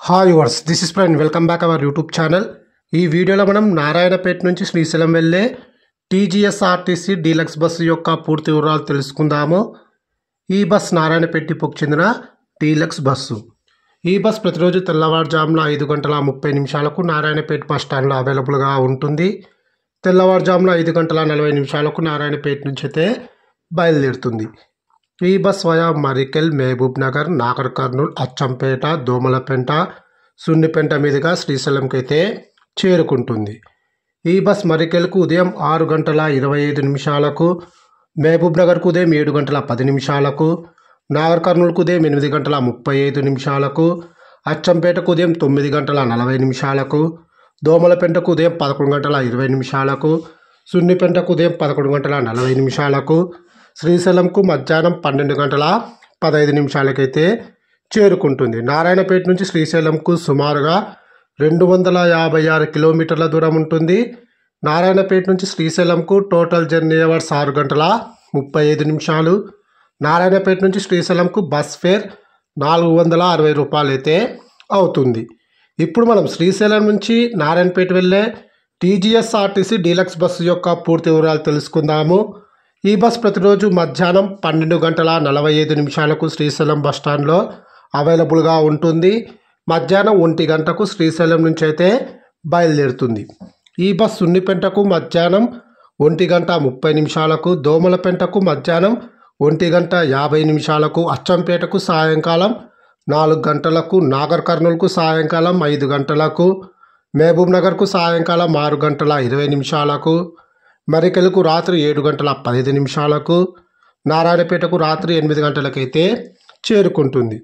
Hi viewers this is friend welcome back our YouTube channel. ఈ వీడియోలో మనం నారాయణపేట నుంచి శ్రీశైలం వెళ్ళే టీజీఎస్ఆర్టీసీ డీలక్స్ బస్సు యొక్క పూర్తి వివరాలు తెలుసుకుందాము. ఈ బస్ నారాయణపేట డిపోకు చెందిన డీలక్స్ బస్సు. ఈ బస్ ప్రతిరోజు తెల్లవారుజామున 5:30 నారాయణపేట బస్ స్టాండ్లో అవైలబుల్గా ఉంటుంది. తెల్లవారుజామున 5:40 నారాయణపేట నుంచి అయితే బయలుదేరుతుంది. ఈ బస్ వయా మరికెల్, మహబూబ్ నగర్, నాగర్ కర్నూల్, అచ్చంపేట, దోమలపెంట, సున్నిపెంట మీదుగా శ్రీశైలంకి అయితే చేరుకుంటుంది. ఈ బస్ మరికెల్కు ఉదయం 6:25, మహబూబ్ నగర్కు ఉదయం 7:10, నాగర్ కర్నూల్కు ఉదయం 8:35, అచ్చంపేటకు ఉదయం 9:40, దోమలపెంటకు ఉదయం 11:20, సున్నిపెంటకు ఉదయం 11:40, శ్రీశైలంకు మధ్యాహ్నం 12:15 అయితే చేరుకుంటుంది. నారాయణపేట నుంచి శ్రీశైలంకు సుమారుగా 256 కిలోమీటర్ల దూరం ఉంటుంది. నారాయణపేట నుంచి శ్రీశైలంకు టోటల్ జర్నీ అవర్స్ 6:35. నారాయణపేట నుంచి శ్రీశైలంకు బస్ ఫేర్ 460 రూపాయలు అయితే అవుతుంది. ఇప్పుడు మనం శ్రీశైలం నుంచి నారాయణపేట వెళ్ళే టీజీఎస్ఆర్టీసీ డీలక్స్ బస్సు యొక్క పూర్తి వివరాలు తెలుసుకుందాము. ఈ బస్ ప్రతిరోజు మధ్యాహ్నం 12:45 శ్రీశైలం బస్టాండ్లో అవైలబుల్గా ఉంటుంది. మధ్యాహ్నం 1 గంటకు శ్రీశైలం నుంచి అయితే బయలుదేరుతుంది. ఈ బస్ సున్నిపెంటకు మధ్యాహ్నం 1:30, దోమలపెంటకు మధ్యాహ్నం 1:50, అచ్చంపేటకు సాయంకాలం 4 గంటలకు, నాగర్ కర్నూల్కు సాయంకాలం 5 గంటలకు, మహబూబ్ నగర్కు సాయంకాలం 6:20, మరికెల్కు రాత్రి 7:15, నారాయణపేటకు రాత్రి 8 గంటలకైతే చేరుకుంటుంది.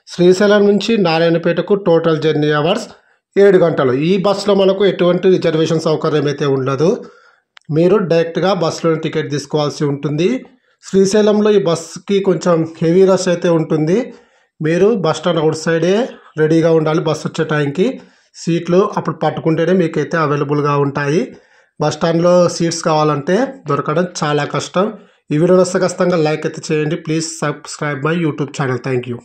శ్రీశైలం నుంచి నారాయణపేటకు టోటల్ జర్నీ అవర్స్ 7 గంటలు. ఈ బస్సులో మనకు ఎటువంటి రిజర్వేషన్ సౌకర్యం అయితే ఉండదు. మీరు డైరెక్ట్గా బస్సులో టికెట్ తీసుకోవాల్సి ఉంటుంది. శ్రీశైలంలో ఈ బస్సుకి కొంచెం హెవీ రష్ అయితే ఉంటుంది. మీరు బస్ స్టాండ్ అవుట్ సైడే రెడీగా ఉండాలి. బస్సు వచ్చే టైంకి సీట్లు అప్పుడు పట్టుకుంటేనే మీకైతే అవైలబుల్గా ఉంటాయి. బస్ స్టాండ్లో సీట్స్ కావాలంటే దొరకడం చాలా కష్టం. ఈ వీడియో నచ్చితే ఖచ్చితంగా లైక్ అయితే చేయండి. Please subscribe my YouTube channel. Thank you.